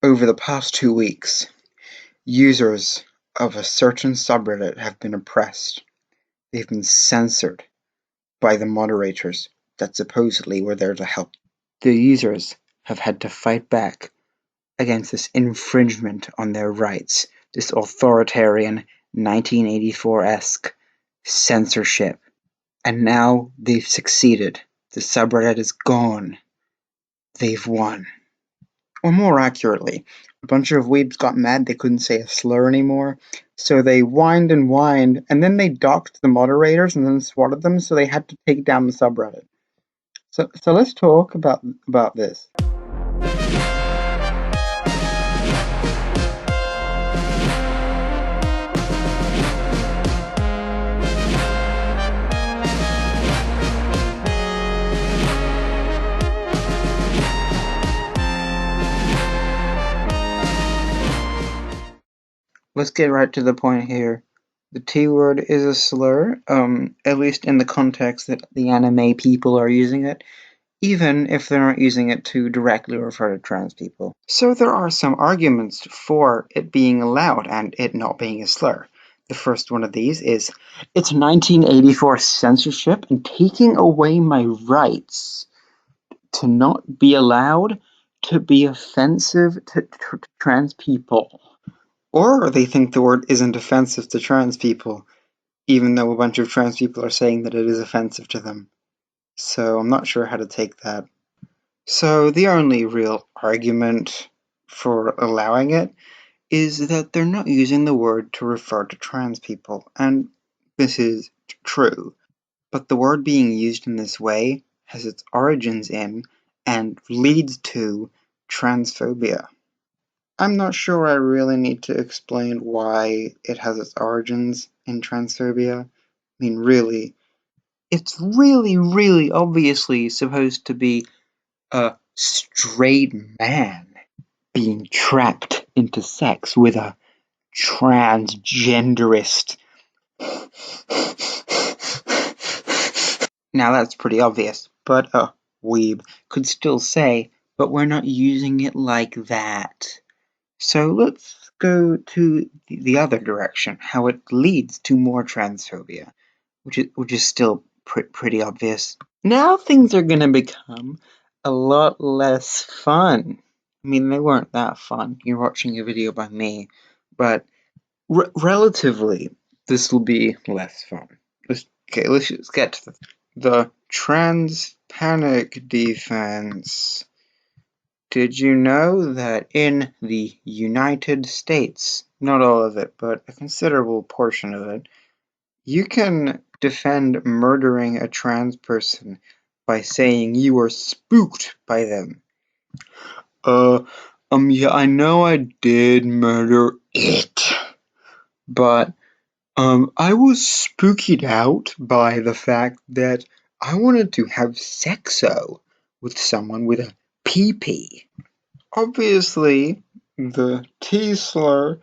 Over the past 2 weeks, users of a certain subreddit have been oppressed. They've been censored by the moderators that supposedly were there to help. The users have had to fight back against this infringement on their rights, this authoritarian 1984-esque censorship. And now they've succeeded. The subreddit is gone. They've won. Or more accurately, a bunch of weebs got mad they couldn't say a slur anymore, so they whined and whined, and then they doxed the moderators and then swatted them, so they had to take down the subreddit. So let's talk about this. Let's get right to the point here. The T word is a slur, at least in the context that the anime people are using it, even if they're not using it to directly refer to trans people. So there are some arguments for it being allowed and it not being a slur. The first one of these is, it's 1984 censorship and taking away my rights to not be allowed to be offensive to trans people. Or they think the word isn't offensive to trans people, even though a bunch of trans people are saying that it is offensive to them. So I'm not sure how to take that. So the only real argument for allowing it is that they're not using the word to refer to trans people, and this is true. But the word being used in this way has its origins in and leads to transphobia. I'm not sure I really need to explain why it has its origins in transphobia. I mean, really, it's really obviously supposed to be a straight man being trapped into sex with a transgenderist. Now that's pretty obvious, but a weeb could still say, but we're not using it like that. So let's go to the other direction, how it leads to more transphobia, which is still pretty obvious. Now things are gonna become a lot less fun. I mean, they weren't that fun. You're watching a video by me, but relatively, this will be less fun. Let's just get to the trans panic defense. Did you know that in the United States, not all of it, but a considerable portion of it, you can defend murdering a trans person by saying you were spooked by them? Yeah, I know I did murder it, but, I was spooked out by the fact that I wanted to have sexo with someone with a pee-pee. Obviously, the T slur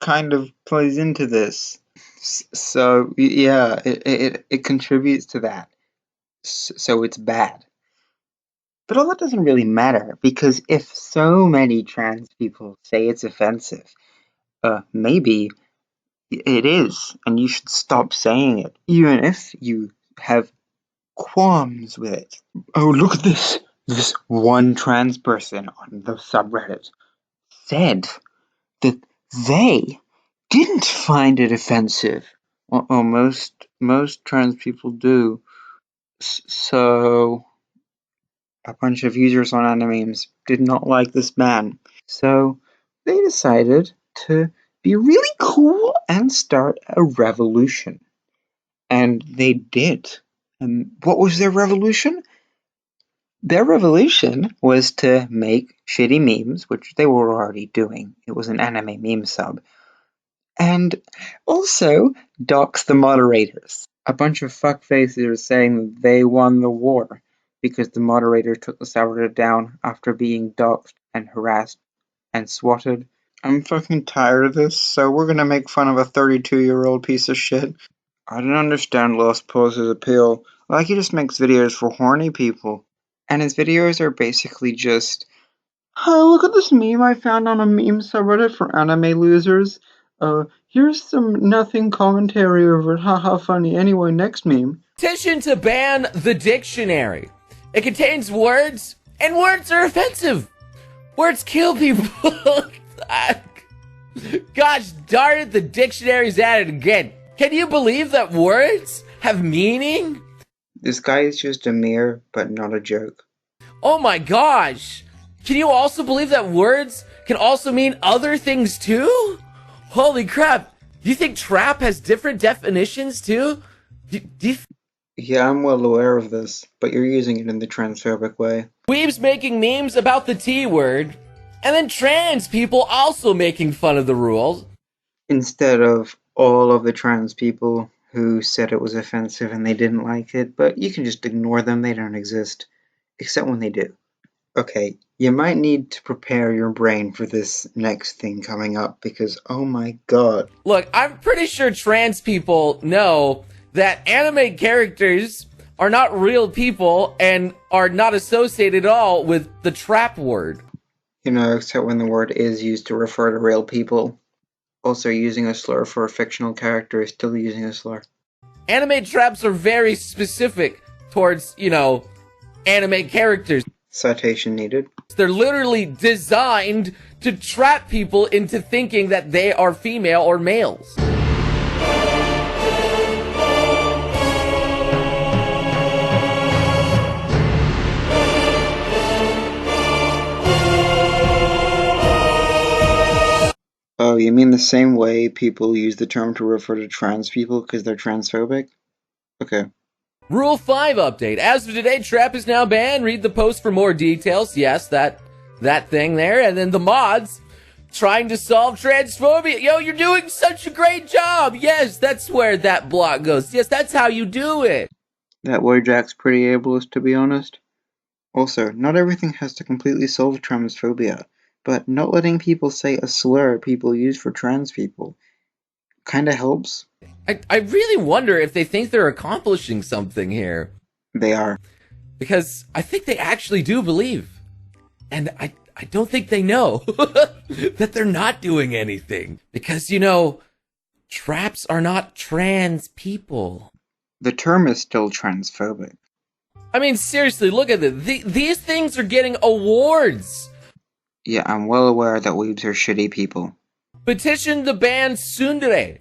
kind of plays into this. So, yeah, it contributes to that. So it's bad. But all that doesn't really matter, because if so many trans people say it's offensive, maybe it is, and you should stop saying it, even if you have qualms with it. Oh, look at this! This one trans person on the subreddit said that they didn't find it offensive. Well, most trans people do. So a bunch of users on Animemes did not like this man. So they decided to be really cool and start a revolution. And they did. And what was their revolution? Their revolution was to make shitty memes, which they were already doing. It was an anime meme sub. And also dox the moderators. A bunch of fuckfaces are saying that they won the war because the moderator took the subreddit down after being doxed and harassed and swatted. I'm fucking tired of this, so we're gonna make fun of a 32-year-old piece of shit. I don't understand Lost Pause's appeal. Like, he just makes videos for horny people. And his videos are basically just Look at this meme I found on a meme subreddit for anime losers. Here's some nothing commentary over it. Haha, funny. Anyway, next meme. Petition to ban the dictionary. It contains words, and words are offensive. Words kill people. Gosh darn it, the dictionary's at it again. Can you believe that words have meaning? This guy is just a mirror, but not a joke. Oh my gosh. Can you also believe that words can also mean other things too? Holy crap. Do you think trap has different definitions too? Yeah, I'm well aware of this, but you're using it in the transphobic way. Weebs making memes about the T word, and then trans people also making fun of the rules. Instead of all of the trans people who said it was offensive and they didn't like it, but you can just ignore them, they don't exist. Except when they do. Okay, you might need to prepare your brain for this next thing coming up, because oh my god. Look, I'm pretty sure trans people know that anime characters are not real people and are not associated at all with the trap word. You know, except when the word is used to refer to real people. Also, using a slur for a fictional character is still using a slur. Anime traps are very specific towards, anime characters. Citation needed. They're literally designed to trap people into thinking that they are female or males. Oh, you mean the same way people use the term to refer to trans people because they're transphobic? Okay. Rule 5 update. As of today, trap is now banned. Read the post for more details. Yes, that thing there. And then the mods trying to solve transphobia. Yo, you're doing such a great job. Yes, that's where that block goes. Yes, that's how you do it. That Wojak's pretty ableist, to be honest. Also, not everything has to completely solve transphobia, but not letting people say a slur people use for trans people kinda helps. I really wonder if they think they're accomplishing something here. They are. Because I think they actually do believe. And I don't think they know that they're not doing anything. Because, traps are not trans people. The term is still transphobic. I mean, seriously, look at this. These things are getting awards. Yeah, I'm well aware that weebs are shitty people. Petition to ban tsundere.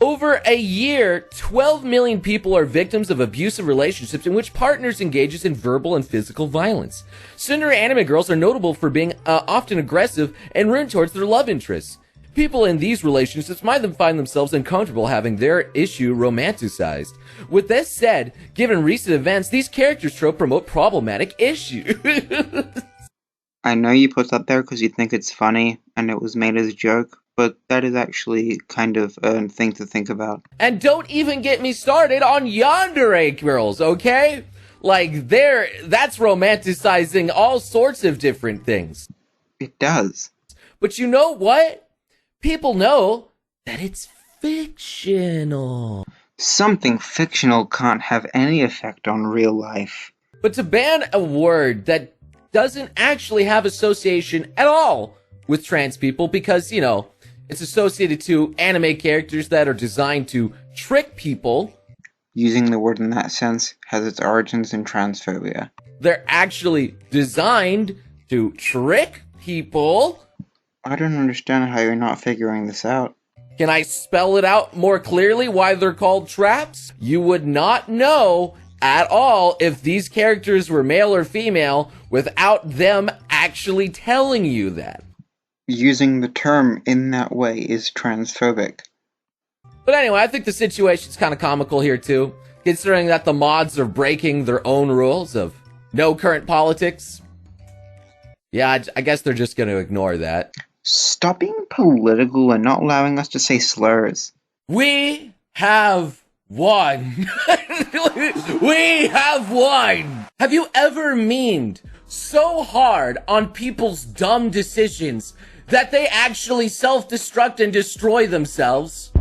Over a year, 12 million people are victims of abusive relationships in which partners engages in verbal and physical violence. Tsundere anime girls are notable for being often aggressive and rude towards their love interests. People in these relationships might find themselves uncomfortable having their issue romanticized. With this said, given recent events, these characters trope promote problematic issues. I know you put that there because you think it's funny and it was made as a joke, but that is actually kind of a thing to think about. And don't even get me started on yandere girls, okay? Like, that's romanticizing all sorts of different things. It does. But you know what? People know that it's fictional. Something fictional can't have any effect on real life. But to ban a word that doesn't actually have association at all with trans people because, it's associated to anime characters that are designed to trick people. Using the word in that sense has its origins in transphobia. They're actually designed to trick people. I don't understand how you're not figuring this out. Can I spell it out more clearly why they're called traps? You would not know at all if these characters were male or female without them actually telling you that. Using the term in that way is transphobic. But anyway, I think the situation's kind of comical here too, considering that the mods are breaking their own rules of no current politics. Yeah, I guess they're just going to ignore that. Stop being political and not allowing us to say slurs. We have won. We have won. Have you ever memed so hard on people's dumb decisions that they actually self-destruct and destroy themselves?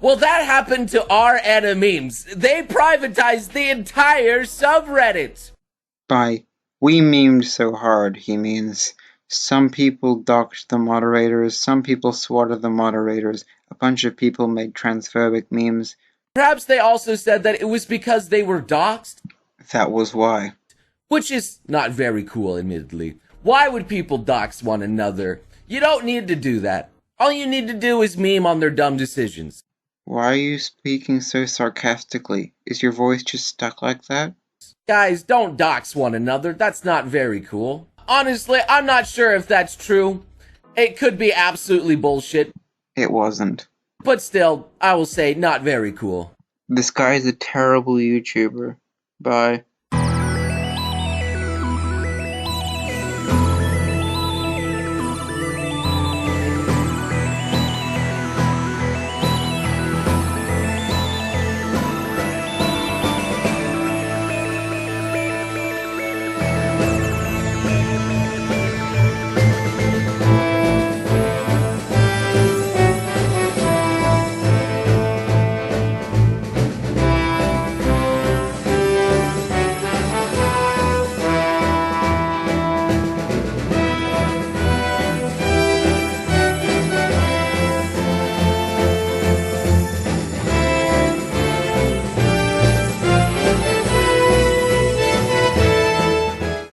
Well, that happened to our memes. They privatized the entire subreddit. By we memed so hard, he means Some people doxed the moderators, some people swatted the moderators, a bunch of people made transphobic memes. Perhaps they also said that it was because they were doxxed, That was why. which is not very cool, admittedly. Why would people dox one another? You don't need to do that. All you need to do is meme on their dumb decisions. Why are you speaking so sarcastically? Is your voice just stuck like that? Guys, don't dox one another. That's not very cool. Honestly, I'm not sure if that's true. It could be absolutely bullshit. It wasn't. But still, I will say not very cool. This guy is a terrible YouTuber. Bye.